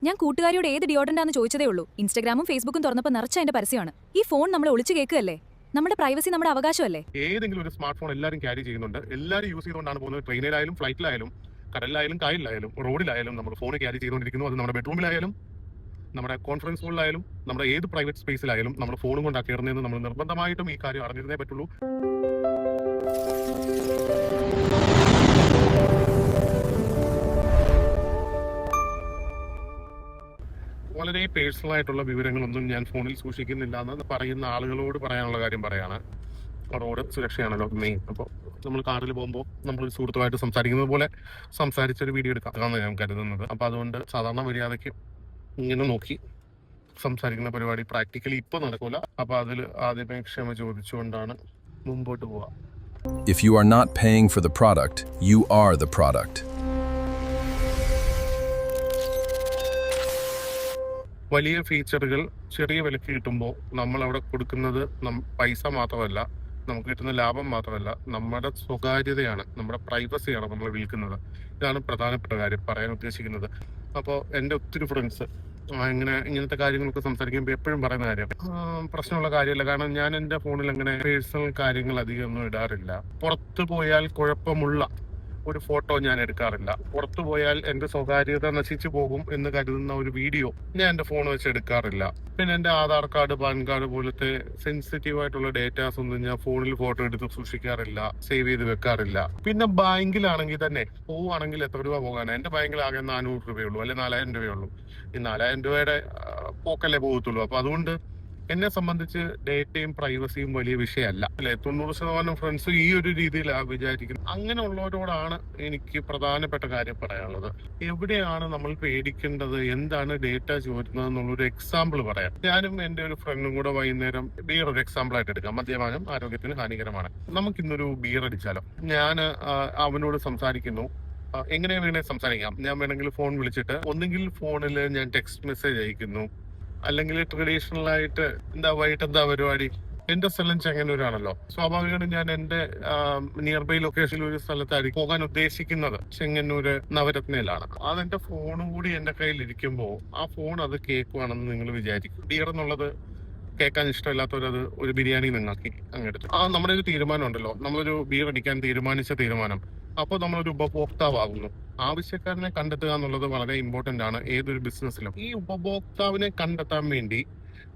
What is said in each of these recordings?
ഞാൻ കൂട്ടുകാരിയോട് ഏത് ഡിയോഡ്രന്റാന്ന് ചോദിച്ചതേ ഉള്ളൂ. ഇൻസ്റ്റാഗ്രാമും ഫേസ്ബുക്കും തുറന്നപ്പോൾ നിറച്ച അതിന്റെ പരസ്യമാണ്. ഈ ഫോൺ നമ്മൾ ഒളിച്ചു കേൾക്കുകയല്ലേ? നമ്മുടെ പ്രൈവസി നമ്മുടെ അവകാശമല്ലേ? ഏതെങ്കിലും ഒരു സ്മാർട്ട് ഫോൺ എല്ലാവരും ക്യാരി ചെയ്യുന്നുണ്ട്. എല്ലാവരും യൂസ് ചെയ്തുകൊണ്ടാണ് പോകുന്നത്. ട്രെയിനിലായാലും ഫ്ലൈറ്റിലായാലും കടലിലായാലും കായലിലായാലും റോഡിലായാലും നമ്മൾ ഫോൺ ക്യാരി ചെയ്തുകൊണ്ടിരിക്കുന്നു. അത് നമ്മുടെ ബെഡ്റൂമിലായാലും നമ്മുടെ കോൺഫറൻസ് ഹോളിലായാലും നമ്മുടെ ഏത് പ്രൈവറ്റ് സ്പേസിലായാലും നമ്മൾ ഫോണും കൊണ്ടാണ് കയറുന്നതെന്ന് നമ്മൾ നിർബന്ധമായിട്ടും ഈ കാര്യം അറിഞ്ഞിരുന്നേ പറ്റുള്ളൂ. വളരെ പേഴ്സണൽ ആയിട്ടുള്ള വിവരങ്ങളൊന്നും ഞാൻ ഫോണിൽ സൂക്ഷിക്കുന്നില്ല എന്ന് പറയുന്ന ആളുകളോട് പറയാനുള്ള കാര്യം പറയാണ്. റോഡ് സുരക്ഷയാണല്ലോ മെയിൻ. അപ്പോൾ നമ്മൾ കാറിൽ പോകുമ്പോൾ നമ്മളൊരു സുഹൃത്തുമായിട്ട് സംസാരിക്കുന്നത് പോലെ സംസാരിച്ചൊരു വീഡിയോ എടുക്കാമെന്നാണ് ഞാൻ കരുതുന്നത്. അപ്പോൾ അതുകൊണ്ട് സാധാരണ മര്യാദയ്ക്ക് ഇങ്ങനെ നോക്കി സംസാരിക്കുന്ന പരിപാടി പ്രാക്ടിക്കലി ഇപ്പോൾ നടക്കൂല. അപ്പോൾ അതിൽ ആദ്യമേ ക്ഷമ ചോദിച്ചുകൊണ്ടാണ് മുമ്പോട്ട് പോവുക. If you are not paying for the product, you are the product. വലിയ ഫീച്ചറുകൾ ചെറിയ വിലക്ക് കിട്ടുമ്പോൾ നമ്മൾ അവിടെ കൊടുക്കുന്നത് പൈസ മാത്രമല്ല, നമുക്ക് കിട്ടുന്ന ലാഭം മാത്രമല്ല, നമ്മുടെ സ്വകാര്യതയാണ്, നമ്മുടെ പ്രൈവസിയാണ് നമ്മൾ വിൽക്കുന്നത്. ഇതാണ് പ്രധാനപ്പെട്ട കാര്യം പറയാൻ ഉദ്ദേശിക്കുന്നത്. അപ്പോൾ എൻ്റെ ഒത്തിരി ഫ്രണ്ട്സ് ഇങ്ങനത്തെ കാര്യങ്ങളൊക്കെ സംസാരിക്കുമ്പോൾ എപ്പോഴും പറയുന്ന കാര്യം പ്രശ്നമുള്ള കാര്യമല്ല. കാരണം ഞാൻ എൻ്റെ ഫോണിൽ അങ്ങനെ പേഴ്സണൽ കാര്യങ്ങൾ അധികം ഒന്നും ഇടാറില്ല. പുറത്തു പോയാൽ കുഴപ്പമുള്ള ഒരു ഫോട്ടോ ഞാൻ എടുക്കാറില്ല. പുറത്തു പോയാൽ എൻ്റെ സ്വകാര്യത നശിച്ചു പോകും എന്ന് കരുതുന്ന ഒരു വീഡിയോ ഞാൻ എൻ്റെ ഫോൺ വെച്ച് എടുക്കാറില്ല. പിന്നെ എൻ്റെ ആധാർ കാർഡ്, പാൻ കാർഡ് പോലത്തെ സെൻസിറ്റീവ് ആയിട്ടുള്ള ഡേറ്റാസ് ഒന്നും ഞാൻ ഫോണിൽ ഫോട്ടോ എടുത്ത് സൂക്ഷിക്കാറില്ല, സേവ് ചെയ്ത് വെക്കാറില്ല. പിന്നെ ബാങ്കിലാണെങ്കിൽ തന്നെ പോവുകയാണെങ്കിൽ എത്ര രൂപ പോകാനാണ്? എൻ്റെ ബാങ്കിൽ ആകെ 400 രൂപയുള്ളൂ, അല്ലെ 4000 രൂപയുള്ളൂ. ഈ 4000 രൂപയുടെ പോക്കല്ലേ പോകത്തുള്ളൂ. അപ്പൊ അതുകൊണ്ട് എന്നെ സംബന്ധിച്ച് ഡേറ്റയും പ്രൈവസിയും വലിയ വിഷയമല്ല, അല്ലെ? 90% ഫ്രണ്ട്സ് ഈ ഒരു രീതിയിലാണ് വിചാരിക്കുന്നത്. അങ്ങനെയുള്ളവരോടാണ് എനിക്ക് പ്രധാനപ്പെട്ട കാര്യം പറയാനുള്ളത്. എവിടെയാണ് നമ്മൾ പേടിക്കേണ്ടത്, എന്താണ് ഡേറ്റ ചോരുന്നത് എന്നുള്ളൊരു എക്സാമ്പിൾ പറയാം. ഞാനും എൻ്റെ ഒരു ഫ്രണ്ടും കൂടെ വൈകുന്നേരം ബിയർ ഒരു എക്സാമ്പിൾ ആയിട്ട് എടുക്കാം. മദ്യപാനം ആരോഗ്യത്തിന് ഹാനികരമാണ്. നമുക്കിന്നൊരു ബിയർ അടിച്ചാലോ? ഞാൻ അവനോട് സംസാരിക്കുന്നു. എങ്ങനെയാണ് വേണേൽ സംസാരിക്കാം. ഞാൻ വേണമെങ്കിൽ ഫോൺ വിളിച്ചിട്ട് ഒന്നുകിൽ ഫോണിൽ ഞാൻ ടെക്സ്റ്റ് മെസ്സേജ് അയക്കുന്നു, അല്ലെങ്കിൽ ട്രഡീഷണൽ ആയിട്ട് വൈകിട്ട് എന്താ പരിപാടി, എന്റെ സ്ഥലം ചെങ്ങന്നൂരാണല്ലോ. സ്വാഭാവികമായിട്ടും ഞാൻ എന്റെ നിയർ ബൈ ലൊക്കേഷനിൽ ഒരു സ്ഥലത്തായിരിക്കും പോകാൻ ഉദ്ദേശിക്കുന്നത്. ചെങ്ങന്നൂര് നവരത്നയിലാണ്. അതെന്റെ ഫോണും കൂടി എന്റെ കയ്യിൽ ഇരിക്കുമ്പോൾ ആ ഫോൺ അത് കേൾക്കുവാണെന്ന് നിങ്ങൾ വിചാരിക്കും. ബിയർ എന്നുള്ളത് കേൾക്കാൻ ഇഷ്ടമില്ലാത്തവരത് ഒരു ബിരിയാണി നിങ്ങാക്കി അങ്ങെടുത്തു. നമ്മുടെ ഒരു തീരുമാനം ഉണ്ടല്ലോ, നമ്മളൊരു ബിയർ അടിക്കാൻ തീരുമാനിച്ച തീരുമാനം, അപ്പോൾ നമ്മളൊരു ഉപഭോക്താവാകുന്നു. ആവശ്യക്കാരനെ കണ്ടെത്തുക എന്നുള്ളത് വളരെ ഇമ്പോർട്ടന്റ് ആണ് ഏതൊരു ബിസിനസ്സിലും. ഈ ഉപഭോക്താവിനെ കണ്ടെത്താൻ വേണ്ടി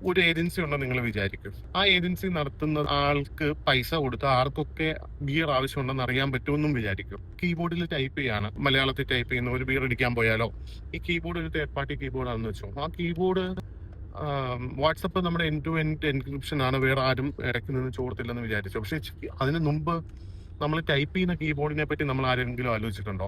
ഒരു ഏജൻസി ഉണ്ടെന്ന് നിങ്ങൾ വിചാരിക്കും. ആ ഏജൻസി നടത്തുന്ന ആൾക്ക് പൈസ കൊടുത്ത് ആർക്കൊക്കെ ബിയർ ആവശ്യമുണ്ടെന്ന് അറിയാൻ പറ്റുമെന്നും വിചാരിക്കും. കീബോർഡിൽ ടൈപ്പ് ചെയ്യാണ്, മലയാളത്തിൽ ടൈപ്പ് ചെയ്യുന്ന ഒരു ബിയർ അടിക്കാൻ പോയാലോ, ഈ കീബോർഡ് ഒരു തേർഡ് പാർട്ടി കീബോർഡാണെന്ന് വെച്ചോ. ആ കീബോർഡ് വാട്സപ്പ് നമ്മുടെ എൻഡ് ടു എൻഡ് എൻക്രിപ്ഷൻ ആണ്, വേറെ ആരും ഇടയ്ക്ക് നിന്ന് ചോർത്തില്ലെന്ന് വിചാരിച്ചു. പക്ഷെ അതിന് മുമ്പ് നമ്മൾ ടൈപ്പ് ചെയ്യുന്ന കീബോർഡിനെ പറ്റി നമ്മൾ ആരെങ്കിലും ആലോചിച്ചിട്ടുണ്ടോ?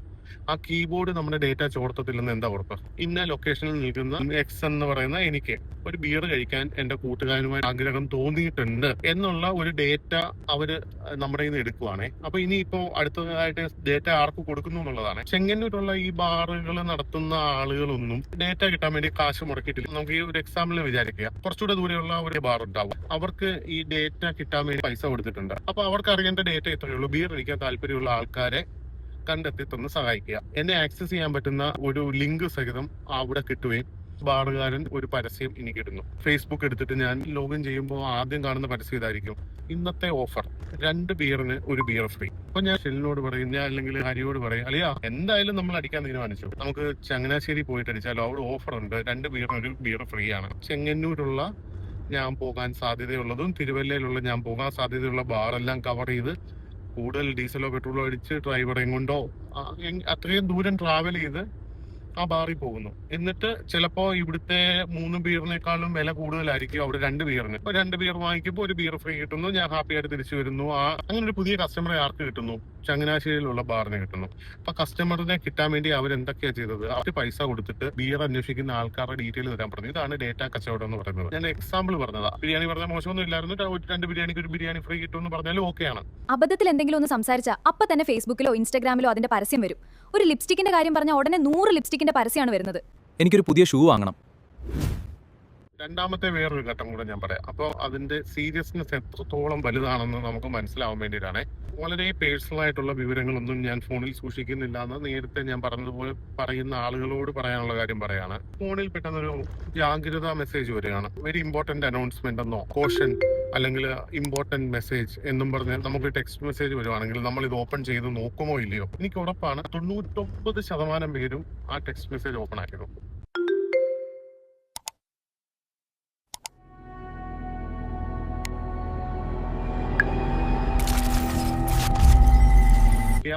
ആ കീബോർഡ് നമ്മുടെ ഡേറ്റ ചോർത്തത്തില്ലെന്ന് എന്താ ഉറപ്പ്? ഇന്ന ലൊക്കേഷനിൽ നിൽക്കുന്ന എക്സ് എന്ന് പറയുന്ന എനിക്ക് ഒരു ബിയർ കഴിക്കാൻ എന്റെ കൂട്ടുകാരുമായി ആഗ്രഹം തോന്നിയിട്ടുണ്ട് എന്നുള്ള ഒരു ഡേറ്റ അവര് നമ്മുടെ നിന്ന് എടുക്കുവാണേ. അപ്പൊ ഇനിയിപ്പോ അടുത്തതായിട്ട് ഡേറ്റ ആർക്ക് കൊടുക്കുന്നു എന്നുള്ളതാണ്. ചെങ്ങന്നൂരുള്ള ഈ ബാറുകൾ നടത്തുന്ന ആളുകളൊന്നും ഡേറ്റ കിട്ടാൻ വേണ്ടി കാശ് മുടക്കിയിട്ടില്ല. നമുക്ക് ഈ ഒരു എക്സാമ്പിൾ വിചാരിക്കുക, കുറച്ചുകൂടെ ദൂരെയുള്ള ഒരു ബാർ ഉണ്ടാവും, അവർക്ക് ഈ ഡേറ്റ കിട്ടാൻ വേണ്ടി പൈസ കൊടുത്തിട്ടുണ്ട്. അപ്പൊ അവർക്ക് അറിയേണ്ട ഡേറ്റ എത്രയേ ഉള്ളൂ, ബിയർ അടിക്കാൻ താല്പര്യമുള്ള ആൾക്കാരെ കണ്ടെത്തി തന്ന് സഹായിക്കുക. എന്നെ ആക്സസ് ചെയ്യാൻ പറ്റുന്ന ഒരു ലിങ്ക് സഹിതം അവിടെ കിട്ടുകയും ബാറുകാരൻ ഒരു പരസ്യം എനിക്ക് ഇടുന്നു. ഫേസ്ബുക്ക് എടുത്തിട്ട് ഞാൻ ലോഗിൻ ചെയ്യുമ്പോൾ ആദ്യം കാണുന്ന പരസ്യം ഇതായിരിക്കും: ഇന്നത്തെ ഓഫർ 2 ബിയറിന് 1 ബിയർ ഫ്രീ. അപ്പൊ ഞാൻ ഷെല്ലിനോട് പറയും, ഞാൻ അല്ലെങ്കിൽ ഹരിയോട് പറയും, അല്ലയാ എന്തായാലും നമ്മൾ അടിക്കാൻ തീരുമാനിച്ചു, നമുക്ക് ചങ്ങനാശ്ശേരി പോയിട്ട് അടിച്ചാലോ, അവിടെ ഓഫർ ഉണ്ട്, 2 ബിയറിന് 1 ബിയർ ഫ്രീ ആണ്. ചെങ്ങന്നൂരുള്ള ഞാൻ പോകാൻ സാധ്യതയുള്ളതും തിരുവല്ലയിലുള്ള ഞാൻ പോകാൻ സാധ്യതയുള്ള ബാറെല്ലാം കവർ ചെയ്ത് കൂടുതൽ ഡീസലോ പെട്രോളോ അടിച്ച് ഡ്രൈവറെയും കൊണ്ടോ അത്രയും ദൂരം ട്രാവൽ ചെയ്ത് ആ ബാറിൽ പോകുന്നു. എന്നിട്ട് ചിലപ്പോ ഇവിടുത്തെ 3 ബിയറിനേക്കാളും വില കൂടുതലായിരിക്കും അവിടെ 2 ബിയറിന്. ഇപ്പൊ 2 ബിയർ വാങ്ങിക്കുമ്പോൾ 1 ബിയർ ഫ്രീ കിട്ടുന്നു, ഞാൻ ഹാപ്പി ആയിട്ട് തിരിച്ചു വരുന്നു. അങ്ങനെ ഒരു പുതിയ കസ്റ്റമറെ ആർക്ക് കിട്ടുന്നു? ചങ്ങനാശ്ശേരിയിലുള്ള ബാറിന് കിട്ടുന്നു. അപ്പൊ കസ്റ്റമറിനെ കിട്ടാൻ വേണ്ടി അവരെന്തൊക്കെയാ ചെയ്തത്? അവർ പൈസ കൊടുത്തിട്ട് ബിയർ അന്വേഷിക്കുന്ന ആൾക്കാരുടെ ഡീറ്റെയിൽ തരാൻ പറഞ്ഞു. ഇതാണ് ഡേറ്റ കച്ചവടം എന്ന് പറയുന്നത്. ഞാൻ എക്സാമ്പിൾ പറഞ്ഞതാ. ബിരിയാണി പറഞ്ഞാൽ മോശമൊന്നും ഇല്ലായിരുന്നു. 2 ബിരിയാണിക്ക് 1 ബിരിയാണി ഫ്രീ കിട്ടുമെന്ന് പറഞ്ഞാലും ഓക്കെയാണ്. അബദ്ധത്തിൽ എന്തെങ്കിലും ഒന്ന് സംസാരിച്ചാൽ അപ്പൊ തന്നെ ഫേസ്ബുക്കിലോ ഇൻസ്റ്റാഗ്രാമിലോ അതിന്റെ പരസ്യം വരും. ഒരു ലിപ്സ്റ്റിക്കിന്റെ കാര്യം പറഞ്ഞാൽ ഉടനെ 100 ലിപ്സ്റ്റിക്കിന്റെ പരസ്യമാണ് വരുന്നത്. എനിക്കൊരു പുതിയ ഷൂ വാങ്ങണം. രണ്ടാമത്തെ വേറൊരു ഘട്ടം കൂടെ ഞാൻ പറയാം. അപ്പോൾ അതിന്റെ സീരിയസ്നെസ് എത്രത്തോളം വലുതാണെന്ന് നമുക്ക് മനസ്സിലാവാൻ വേണ്ടിയിട്ടാണ്. വളരെ പേഴ്സണൽ ആയിട്ടുള്ള വിവരങ്ങളൊന്നും ഞാൻ ഫോണിൽ സൂക്ഷിക്കുന്നില്ല എന്ന് നേരത്തെ ഞാൻ പറഞ്ഞതുപോലെ പറയുന്ന ആളുകളോട് പറയാനുള്ള കാര്യം പറയാണ്. ഫോണിൽ പെട്ടെന്നൊരു ജാഗ്രതാ മെസ്സേജ് വരികയാണ്, വെരി ഇമ്പോർട്ടന്റ് അനൗൺസ്മെന്റ് എന്നോ കോഷൻ അല്ലെങ്കിൽ ഇമ്പോർട്ടന്റ് മെസ്സേജ് എന്നും പറഞ്ഞ് നമുക്ക് ടെക്സ്റ്റ് മെസ്സേജ് വരുവാണെങ്കിൽ നമ്മൾ ഇത് ഓപ്പൺ ചെയ്ത് നോക്കുമോ ഇല്ലയോ? എനിക്ക് ഉറപ്പാണ് 99% പേരും ആ ടെക്സ്റ്റ് മെസ്സേജ് ഓപ്പൺ ആക്കിയിടും.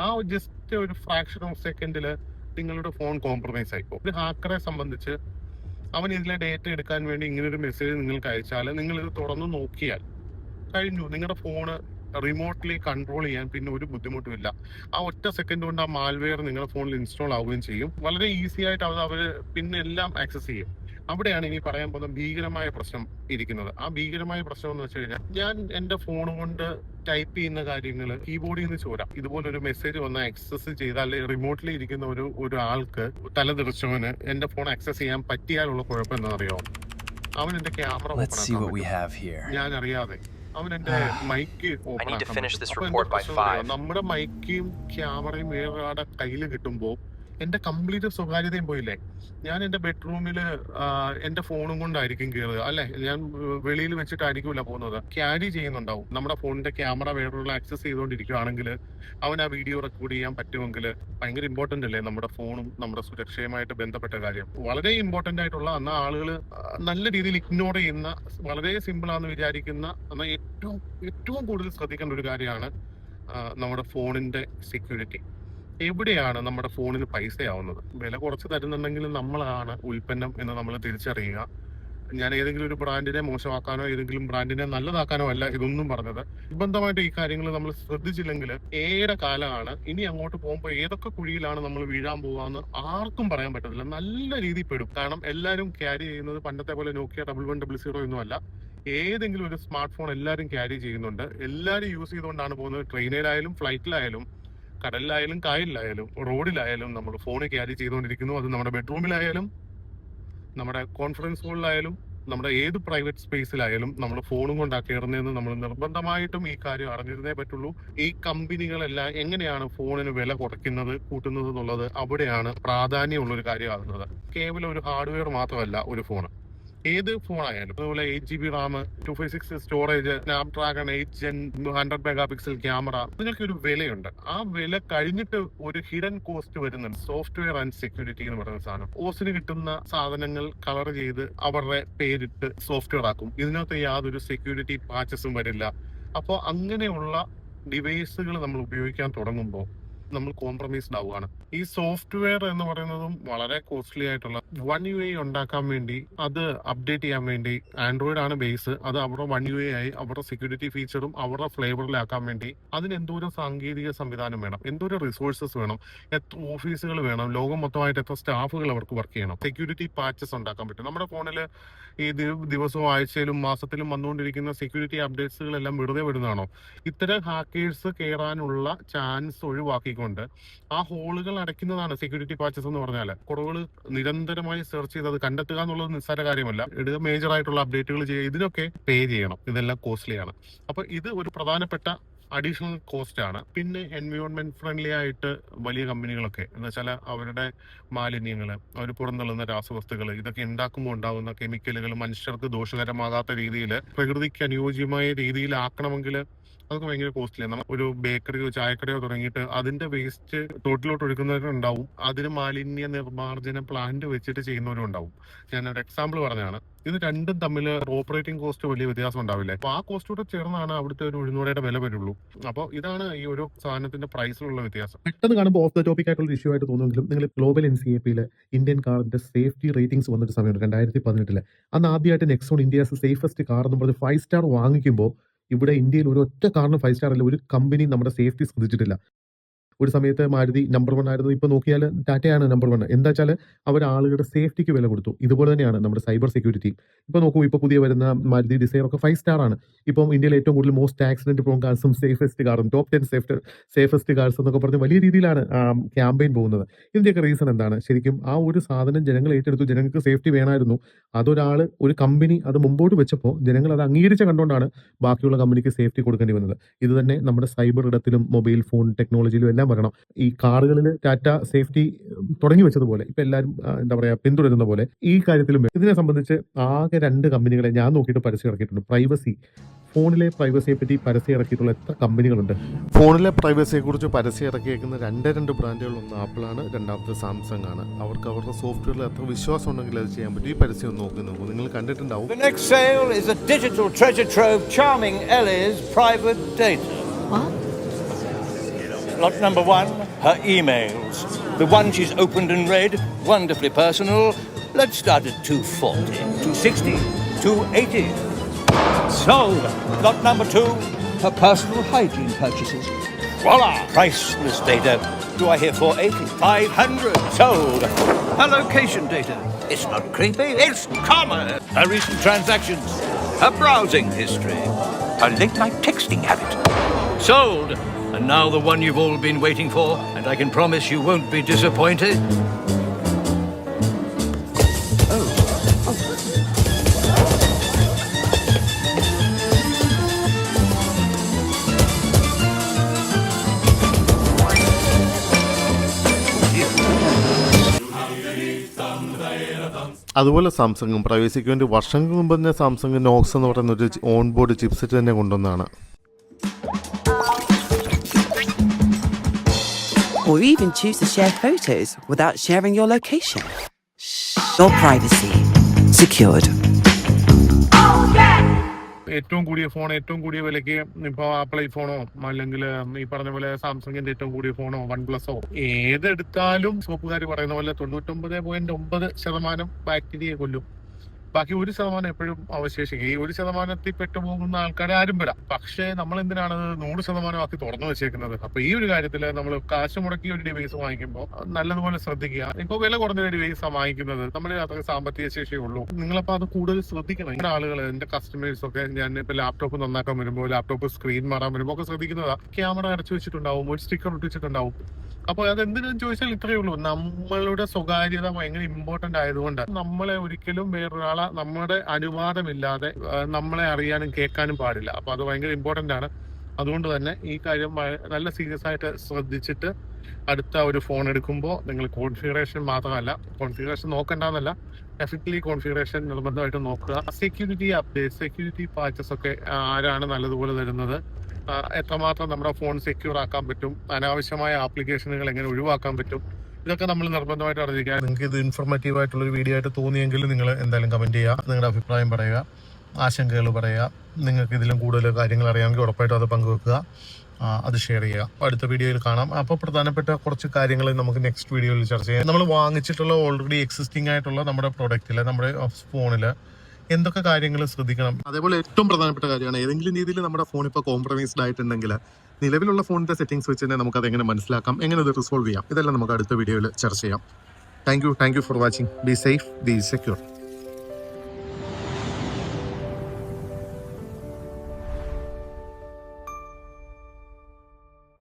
ആ ജസ്റ്റ് ഒരു ഫ്രാക്ഷൻ ഓഫ് സെക്കൻഡില് നിങ്ങളുടെ ഫോൺ കോംപ്രമൈസ് ആയിപ്പോ. ഒരു ഹാക്കറെ സംബന്ധിച്ച് അവൻ ഇതിലെ ഡേറ്റ എടുക്കാൻ വേണ്ടി ഇങ്ങനെ ഒരു മെസ്സേജ് നിങ്ങൾക്ക് അയച്ചാൽ നിങ്ങൾ ഇത് തുറന്നു നോക്കിയാൽ കഴിഞ്ഞു. നിങ്ങളുടെ ഫോണ് റിമോട്ട്ലി കൺട്രോൾ ചെയ്യാൻ പിന്നെ ഒരു ബുദ്ധിമുട്ടുമില്ല. ആ ഒറ്റ സെക്കൻഡ് കൊണ്ട് ആ മാൽവെയർ നിങ്ങളുടെ ഫോണിൽ ഇൻസ്റ്റാൾ ആവുകയും ചെയ്യും. വളരെ ഈസി ആയിട്ട് അവർ പിന്നെ എല്ലാം ആക്സസ് ചെയ്യും. അവിടെയാണ് ഇനി പറയാൻ പോകുന്ന ഭീകരമായ പ്രശ്നം ഇരിക്കുന്നത്. ആ ഭീകരമായ പ്രശ്നം എന്ന് വെച്ച് കഴിഞ്ഞാൽ, ഞാൻ എന്റെ ഫോൺ കൊണ്ട് ടൈപ്പ് ചെയ്യുന്ന കാര്യങ്ങൾ കീബോർഡിൽ നിന്ന് ചോരാം. ഇതുപോലൊരു മെസ്സേജ് വന്ന് ആക്സസ് ചെയ്താൽ റിമോട്ട്ലി ഇരിക്കുന്ന ഒരു ആൾക്ക് തലതെറിച്ചവന് എന്റെ ഫോൺ ആക്സസ് ചെയ്യാൻ പറ്റിയാലുള്ള കുഴപ്പം എന്താണെന്നറിയോ? അവൻ എന്റെ ക്യാമറ Let's ഓപ്പൺ see ആക്കാൻ what we പറ്റും. have here. ഞാൻ അറിയാതെ അവൻ എന്റെ mike I open need to ആക്കാൻ finish പറ്റും. this അപ്പൊ എന്താ report by പ്രശ്നം അറിയോ? 5. നമ്മുടെ മൈക്കും ക്യാമറയും വേറൊരാളുടെ കയ്യിൽ കിട്ടുമ്പോൾ എന്റെ കംപ്ലീറ്റ് സ്വകാര്യതയും പോയില്ലേ? ഞാൻ എന്റെ ബെഡ്റൂമിൽ എന്റെ ഫോണും കൊണ്ടായിരിക്കും കയറുക, അല്ലെ? ഞാൻ വെളിയിൽ വെച്ചിട്ടായിരിക്കില്ല പോകുന്നത്, ക്യാരി ചെയ്യുന്നുണ്ടാവും. നമ്മുടെ ഫോണിന്റെ ക്യാമറ വേറൊരാൾ ആക്സസ് ചെയ്തുകൊണ്ടിരിക്കുകയാണെങ്കിൽ അവൻ ആ വീഡിയോ റെക്കോർഡ് ചെയ്യാൻ പറ്റുമെങ്കിൽ ഭയങ്കര ഇമ്പോർട്ടന്റ് അല്ലേ നമ്മുടെ ഫോണും നമ്മുടെ സുരക്ഷയുമായിട്ട് ബന്ധപ്പെട്ട കാര്യം? വളരെ ഇമ്പോർട്ടന്റ് ആയിട്ടുള്ള, എന്നാൽ ആളുകൾ നല്ല രീതിയിൽ ഇഗ്നോർ ചെയ്യുന്ന, വളരെ സിമ്പിൾ ആണെന്ന് വിചാരിക്കുന്ന, എന്നാൽ ഏറ്റവും കൂടുതൽ ശ്രദ്ധിക്കേണ്ട ഒരു കാര്യമാണ് നമ്മുടെ ഫോണിന്റെ സെക്യൂരിറ്റി. എവിടെയാണ് നമ്മുടെ ഫോണിന് പൈസയാവുന്നത്? വില കുറച്ച് തരുന്നുണ്ടെങ്കിൽ നമ്മളാണ് ഉൽപ്പന്നം എന്ന് നമ്മൾ തിരിച്ചറിയുക. ഞാൻ ഏതെങ്കിലും ഒരു ബ്രാൻഡിനെ മോശമാക്കാനോ ഏതെങ്കിലും ബ്രാൻഡിനെ നല്ലതാക്കാനോ അല്ല ഇതൊന്നും പറഞ്ഞത്. നിർബന്ധമായിട്ട് ഈ കാര്യങ്ങൾ നമ്മൾ ശ്രദ്ധിച്ചില്ലെങ്കിൽ ഏറെ കാലമാണ് ഇനി അങ്ങോട്ട് പോകുമ്പോൾ ഏതൊക്കെ കുഴിയിലാണ് നമ്മൾ വീഴാൻ പോവാന്ന് ആർക്കും പറയാൻ പറ്റത്തില്ല. നല്ല രീതിയിൽ പെടും. കാരണം എല്ലാവരും ക്യാരി ചെയ്യുന്നത് പണ്ടത്തെ പോലെ നോക്കിയ 1100 ഒന്നും അല്ല. ഏതെങ്കിലും ഒരു സ്മാർട്ട് ഫോൺ എല്ലാവരും ക്യാരി ചെയ്യുന്നുണ്ട്. എല്ലാവരും യൂസ് ചെയ്തുകൊണ്ടാണ് പോകുന്നത്. ട്രെയിനിലായാലും ഫ്ലൈറ്റിലായാലും കടലിലായാലും കായലിലായാലും റോഡിലായാലും നമ്മൾ ഫോൺ ക്യാരി ചെയ്തുകൊണ്ടിരിക്കുന്നു. അത് നമ്മുടെ ബെഡ്റൂമിലായാലും നമ്മുടെ കോൺഫറൻസ് ഹോളിലായാലും നമ്മുടെ ഏത് പ്രൈവറ്റ് സ്പേസിലായാലും നമ്മൾ ഫോണും കൊണ്ടാ കയറുന്നതെന്ന് നമ്മൾ നിർബന്ധമായിട്ടും ഈ കാര്യം അറിഞ്ഞിരുന്നേ പറ്റുള്ളൂ. ഈ കമ്പനികളെല്ലാം എങ്ങനെയാണ് ഫോണിന് വില കുറയ്ക്കുന്നത്, കൂട്ടുന്നത് എന്നുള്ളത് അവിടെയാണ് പ്രാധാന്യമുള്ളൊരു കാര്യമാകുന്നത്. കേവലം ഒരു ഹാർഡ്വെയർ മാത്രമല്ല ഒരു ഫോൺ. ഏത് ഫോണായാലും അതുപോലെ 8GB Ram, 256 storage, Snapdragon 8 Gen 100 mega camera, ഇതിനൊക്കെ ഒരു വിലയുണ്ട്. ആ വില കഴിഞ്ഞിട്ട് ഒരു ഹിഡൻ കോസ്റ്റ് വരുന്നുണ്ട്, സോഫ്റ്റ്വെയർ ആൻഡ് സെക്യൂരിറ്റി എന്ന് പറയുന്ന സാധനം. ഓസിന് കിട്ടുന്ന സാധനങ്ങൾ കളർ ചെയ്ത് അവരുടെ പേരിട്ട് സോഫ്റ്റ്വെയർ ആക്കും. ഇതിനകത്ത് യാതൊരു സെക്യൂരിറ്റി പാച്ചസും വരില്ല. അപ്പോൾ അങ്ങനെയുള്ള ഡിവൈസുകൾ നമ്മൾ ഉപയോഗിക്കാൻ തുടങ്ങുമ്പോൾ നമ്മൾ കോംപ്രമൈസ്ഡ് ആവുകയാണ്. ഈ സോഫ്റ്റ്വെയർ എന്ന് പറയുന്നതും വളരെ കോസ്റ്റ്ലി ആയിട്ടുള്ള One UI ഉണ്ടാക്കാൻ വേണ്ടി, അത് അപ്ഡേറ്റ് ചെയ്യാൻ വേണ്ടി ആൻഡ്രോയിഡ് ആണ് ബേസ്. അത് അവരുടെ One UI ആയി അവരുടെ സെക്യൂരിറ്റി ഫീച്ചറും അവരുടെ ഫ്ലേവറിലാക്കാൻ വേണ്ടി അതിന് എന്തോരം സാങ്കേതിക സംവിധാനം വേണം, എന്തോരം റിസോഴ്സസ് വേണം, എത്ര ഓഫീസുകൾ വേണം, ലോകം മൊത്തമായിട്ട് എത്ര സ്റ്റാഫുകൾ അവർക്ക് വർക്ക് ചെയ്യണം, സെക്യൂരിറ്റി പാച്ചസ് ഉണ്ടാക്കാൻ പറ്റും. നമ്മുടെ ഫോണിൽ ഈ ദിവസവും ആഴ്ചയിലും മാസത്തിലും വന്നുകൊണ്ടിരിക്കുന്ന സെക്യൂരിറ്റി അപ്ഡേറ്റ്സുകളെല്ലാം വെറുതെ വിടുന്നതാണോ? ഇത്തരം ഹാക്കേഴ്സ് കയറാനുള്ള ചാൻസ് ഒഴിവാക്കിക്കൊണ്ട് ആ ഹോളുകൾ അടയ്ക്കുന്നതാണ് സെക്യൂരിറ്റി പാച്ചസ് എന്ന് പറഞ്ഞാൽ. കുറവുകൾ നിരന്തരമായി സെർച്ച് ചെയ്ത് അത് കണ്ടെത്തുക എന്നുള്ളത് നിസ്സാര കാര്യമല്ല. മേജർ ആയിട്ടുള്ള അപ്ഡേറ്റുകൾ ചെയ്യുക, ഇതിനൊക്കെ പേ ചെയ്യണം. ഇതെല്ലാം കോസ്റ്റ്ലിയാണ്. അപ്പൊ ഇത് ഒരു പ്രധാനപ്പെട്ട അഡീഷണൽ കോസ്റ്റ് ആണ്. പിന്നെ എൻവയോൺമെന്റ് ഫ്രണ്ട്ലി ആയിട്ട് വലിയ കമ്പനികളൊക്കെ എന്ന് വെച്ചാൽ അവരുടെ മാലിന്യങ്ങൾ, അവർ പുറന്തള്ളുന്ന രാസവസ്തുക്കൾ, ഇതൊക്കെ ഉണ്ടാക്കുമ്പോൾ ഉണ്ടാകുന്ന കെമിക്കലുകൾ മനുഷ്യർക്ക് ദോഷകരമാകാത്ത രീതിയിൽ പ്രകൃതിക്ക് അനുയോജ്യമായ രീതിയിൽ ആക്കണമെങ്കിൽ അതൊക്കെ ഭയങ്കര കോസ്റ്റ്ലിയാണ്. നമ്മൾ ഒരു ബേക്കറിയോ ചായക്കടയോ തുടങ്ങിയിട്ട് അതിന്റെ വേസ്റ്റ് തോട്ടിലോട്ട് ഒഴുക്കുന്നവരുണ്ടാവും, അതിന് മാലിന്യ നിർമ്മാർജ്ജന പ്ലാന്റ് വെച്ചിട്ട് ചെയ്യുന്നവരും ഉണ്ടാവും. ഞാനൊരു എക്സാമ്പിൾ പറഞ്ഞതാണ്. ഇത് രണ്ടും തമ്മിൽ ഓപ്പറേറ്റിംഗ് കോസ്റ്റ് വലിയ വ്യത്യാസം ഉണ്ടാവില്ലേ? അപ്പൊ ആ കോസ്റ്റോടെ ചേർന്നാണ് അവിടുത്തെ ഒരു ഉഴുന്നുവടയുടെ വില വരുള്ളൂ. അപ്പോൾ ഇതാണ് ഈ ഓരോ സാധനത്തിന്റെ പ്രൈസിലുള്ള വ്യത്യാസം. പെട്ടെന്ന് കാണുമ്പോൾ ഓഫ് ദ ടോപ്പിക് ആയിട്ടുള്ള ഇഷ്യൂ ആയിട്ട് തോന്നുമെങ്കിലും നിങ്ങൾ ഗ്ലോബൽ NCAP ഇന്ത്യൻ കാറിന്റെ സേഫ്റ്റി റേറ്റിംഗ്സ് വന്നൊരു സമയമുണ്ട് 2018. അന്ന് ആദ്യമായിട്ട് നെക്സോൺ ഇന്ത്യസ് സേഫസ്റ്റ് കാർ എന്ന് പറഞ്ഞ് 5 സ്റ്റാർ വാങ്ങിക്കുമ്പോൾ ഇവിടെ ഇന്ത്യയിൽ ഒരു ഒറ്റ കാറിന് 5 സ്റ്റാർ അല്ല, ഒരു കമ്പനി നമ്മുടെ സേഫ്റ്റി ശ്രദ്ധിച്ചിട്ടില്ല. ഒരു സമയത്ത് മാരുതി നമ്പർ 1 ആയിരുന്നു. ഇപ്പോൾ നോക്കിയാൽ ടാറ്റയാണ് നമ്പർ 1. എന്താ വെച്ചാൽ അവർ ആളുകളുടെ സേഫ്റ്റിക്ക് വില കൊടുത്തു. ഇതുപോലെ തന്നെയാണ് നമ്മുടെ സൈബർ സെക്യൂരിറ്റി. ഇപ്പോൾ നോക്കൂ, ഇപ്പോൾ പുതിയ വരുന്ന മാരുതി ഡിസൈർ ഒക്കെ 5 സ്റ്റാർ ആണ്. ഇപ്പം ഇന്ത്യയിൽ ഏറ്റവും കൂടുതൽ മോസ്റ്റ് ആക്സിഡന്റ് പ്രോൺ കാർസും സേഫസ്റ്റ് കാറും ടോപ്പ് 10 സേഫസ്റ്റ് കാർസ് എന്നൊക്കെ പറഞ്ഞ് വലിയ രീതിയിലാണ് ക്യാമ്പയിൻ പോകുന്നത്. ഇതിൻ്റെയൊക്കെ റീസൺ എന്താണ്? ശരിക്കും ആ ഒരു സാധനം ജനങ്ങൾ ഏറ്റെടുത്തു. ജനങ്ങൾക്ക് സേഫ്റ്റി വേണമായിരുന്നു. അതൊരാൾ, ഒരു കമ്പനി അത് മുമ്പോട്ട് വെച്ചപ്പോൾ ജനങ്ങൾ അത് അംഗീകരിച്ച കണ്ടുകൊണ്ടാണ് ബാക്കിയുള്ള കമ്പനിക്ക് സേഫ്റ്റി കൊടുക്കേണ്ടി വന്നത്. ഇത് തന്നെ നമ്മുടെ സൈബർ ഇടത്തിലും മൊബൈൽ ഫോൺ ടെക്നോളജിയിലും എല്ലാം വരണം. ഈ കാറുകളിൽ ടാറ്റ സേഫ്റ്റി തുടങ്ങി വെച്ചതുപോലെ ഇപ്പൊ എല്ലാവരും എന്താ പറയാ പിന്തുടരുന്ന പോലെ ഈ കാര്യത്തിലും ഇതിനെ സംബന്ധിച്ച് ആകെ 2 കമ്പനികളെ ഞാൻ നോക്കിയിട്ട് പരസ്യം ഇറക്കിയിട്ടുണ്ട്. പ്രൈവസി, ഫോണിലെ പ്രൈവസിയെ പറ്റി പരസ്യം ഇറക്കിയിട്ടുള്ള എത്ര കമ്പനികളുണ്ട്? ഫോണിലെ പ്രൈവസിയെ കുറിച്ച് പരസ്യം ഇറക്കിയേക്കുന്ന 2 ബ്രാൻഡുകൾ. ഒന്ന് ആപ്പിളാണ്, രണ്ടാമത്തെ സാംസങ് ആണ്. അവർക്ക് അവരുടെ സോഫ്റ്റ്വെയറിൽ എത്ര വിശ്വാസം ഉണ്ടെങ്കിൽ അത് ചെയ്യാൻ പറ്റും. ഈ പരസ്യം നോക്കി നിങ്ങൾ കണ്ടിട്ടുണ്ടാവും. The next sale is a digital treasure trove charming Ellie's private data. What? Lot number 1, her emails. The one she's opened and read, wonderfully personal. Let's start at 240, 260, 280. Sold. Lot number 2, her personal hygiene purchases. Voila! Priceless data. Do I hear 480? 500. Sold. Her location data. It's not creepy, it's common. Her recent transactions. Her browsing history. Her late-night texting habit. Sold. And now the one you've all been waiting for, and I can promise you won't be disappointed. അതുപോലെ സാംസങ്ങും പ്രൈവസിക്ക് വേണ്ടി വർഷങ്ങൾക്ക് മുമ്പ് തന്നെ Samsung Knox എന്ന് പറയുന്ന ഒരു on board chipset തന്നെ കൊണ്ടുവന്നതാണ്. Or even choose to share photos without sharing your location. Your privacy secured. ഏറ്റവും കൂടിയ ഫോൺ, ഏറ്റവും കൂടിയ വിലയ്ക്ക് ഇപ്പോൾ ആപ്പിൾ ഐഫോണോ അല്ലെങ്കിൽ ഈ പറഞ്ഞ പോലെ സാംസങ്ങിന്റെ ഏറ്റവും കൂടിയ ഫോണോ OnePlusഓ ഏതെടുത്താലും സോപ്പുകാർ പറയുന്ന പോലെ 99.9% ബാക്ടീരിയയെ കൊല്ലും. ബാക്കി 1% എപ്പോഴും അവശേഷിക്കും. ഈ 1% പെട്ടുപോകുന്ന ആൾക്കാരെ ആരും വരാം. പക്ഷേ നമ്മൾ എന്തിനാണ് 100% ആക്കി തുറന്നു വെച്ചേക്കുന്നത്? അപ്പൊ ഈ ഒരു കാര്യത്തിൽ നമ്മൾ കാശ് മുടക്കി ഒരു ഡിവൈസ് വാങ്ങിക്കുമ്പോൾ നല്ലതുപോലെ ശ്രദ്ധിക്കുക. ഇപ്പൊ വില കുറഞ്ഞ ഒരു ഡിവൈസ് വാങ്ങിക്കുന്നത് നമ്മുടെ അത്ര സാമ്പത്തിക ശേഷിയേ ഉള്ളൂ. നിങ്ങളപ്പോ അത് കൂടുതൽ ശ്രദ്ധിക്കണം. ഇങ്ങനെ ആളുകൾ, എന്റെ കസ്റ്റമേഴ്സ് ഒക്കെ, ഞാൻ ഇപ്പൊ ലാപ്ടോപ്പ് നന്നാക്കാൻ വരുമ്പോൾ, ലാപ്ടോപ്പ് സ്ക്രീൻ മാറാൻ വരുമ്പോൾ ഒക്കെ ശ്രദ്ധിക്കുന്നതാ. ക്യാമറ അടച്ചു വെച്ചിട്ടുണ്ടാവും, ഒരു സ്റ്റിക്കർ ഒട്ടിച്ചിട്ടുണ്ടാവും. അപ്പോൾ അതെന്തിനാന്ന് ചോദിച്ചാൽ ഇത്രയേ ഉള്ളൂ. നമ്മളുടെ സ്വകാര്യത ഭയങ്കര ഇമ്പോർട്ടന്റ് ആയതുകൊണ്ട് നമ്മളെ ഒരിക്കലും വേറൊരാളെ നമ്മുടെ അനുവാദമില്ലാതെ നമ്മളെ അറിയാനും കേൾക്കാനും പാടില്ല. അപ്പൊ അത് ഭയങ്കര ഇമ്പോർട്ടന്റ് ആണ്. അതുകൊണ്ട് തന്നെ ഈ കാര്യം നല്ല സീരിയസ് ആയിട്ട് ശ്രദ്ധിച്ചിട്ട് അടുത്ത ഒരു ഫോൺ എടുക്കുമ്പോൾ നിങ്ങൾ കോൺഫിഗറേഷൻ മാത്രമല്ല, കോൺഫിഗറേഷൻ നോക്കണ്ടെന്നല്ല, ഡെഫിനറ്റ്ലി കോൺഫിഗറേഷൻ നിർബന്ധമായിട്ട് നോക്കുക. സെക്യൂരിറ്റി അപ്ഡേറ്റ്, സെക്യൂരിറ്റി പാച്ചസ് ഒക്കെ ആരാണ് നല്ലതുപോലെ തരുന്നത്, എത്രമാത്രം നമ്മുടെ ഫോൺ സെക്യൂർ ആക്കാൻ പറ്റും, അനാവശ്യമായ ആപ്ലിക്കേഷനുകൾ എങ്ങനെ ഒഴിവാക്കാൻ പറ്റും, ഇതൊക്കെ നമ്മൾ നിർബന്ധമായിട്ട് അറിഞ്ഞിരിക്കുക. നിങ്ങൾക്ക് ഇത് ഇൻഫോർമേറ്റീവ് ആയിട്ടുള്ളൊരു വീഡിയോ ആയിട്ട് തോന്നിയെങ്കിൽ നിങ്ങൾ എന്തായാലും കമൻറ്റ് ചെയ്യുക, നിങ്ങളുടെ അഭിപ്രായം പറയുക, ആശങ്കകൾ പറയുക. നിങ്ങൾക്ക് ഇതിലും കൂടുതൽ കാര്യങ്ങൾ അറിയാമെങ്കിൽ ഉറപ്പായിട്ടും അത് പങ്കുവെക്കുക, അത് ഷെയർ ചെയ്യുക. അടുത്ത വീഡിയോയിൽ കാണാം. അപ്പോൾ പ്രധാനപ്പെട്ട കുറച്ച് കാര്യങ്ങൾ നമുക്ക് നെക്സ്റ്റ് വീഡിയോയിൽ ചർച്ച ചെയ്യാം. നമ്മൾ വാങ്ങിച്ചിട്ടുള്ള ഓൾറെഡി എക്സിസ്റ്റിംഗ് ആയിട്ടുള്ള നമ്മുടെ പ്രൊഡക്റ്റിൽ, നമ്മുടെ ഫോണിൽ എന്തൊക്കെ കാര്യങ്ങൾ ശ്രദ്ധിക്കണം. അതേപോലെ ഏറ്റവും പ്രധാനപ്പെട്ട കാര്യമാണ്, ഏതെങ്കിലും രീതിയിൽ നമ്മുടെ ഫോൺ ഇപ്പോൾ കോംപ്രമൈസ്ഡ് ആയിട്ടുണ്ടെങ്കിൽ നിലവിലുള്ള ഫോണിന്റെ സെറ്റിംഗ്സ് വെച്ച് തന്നെ നമുക്ക് അതെങ്ങനെ മനസ്സിലാക്കാം, എങ്ങനെ അത് റിസോൾവ് ചെയ്യാം, ഇതെല്ലാം നമുക്ക് അടുത്ത വീഡിയോയിൽ ചർച്ച ചെയ്യാം. Thank you for watching. Be safe, B secure.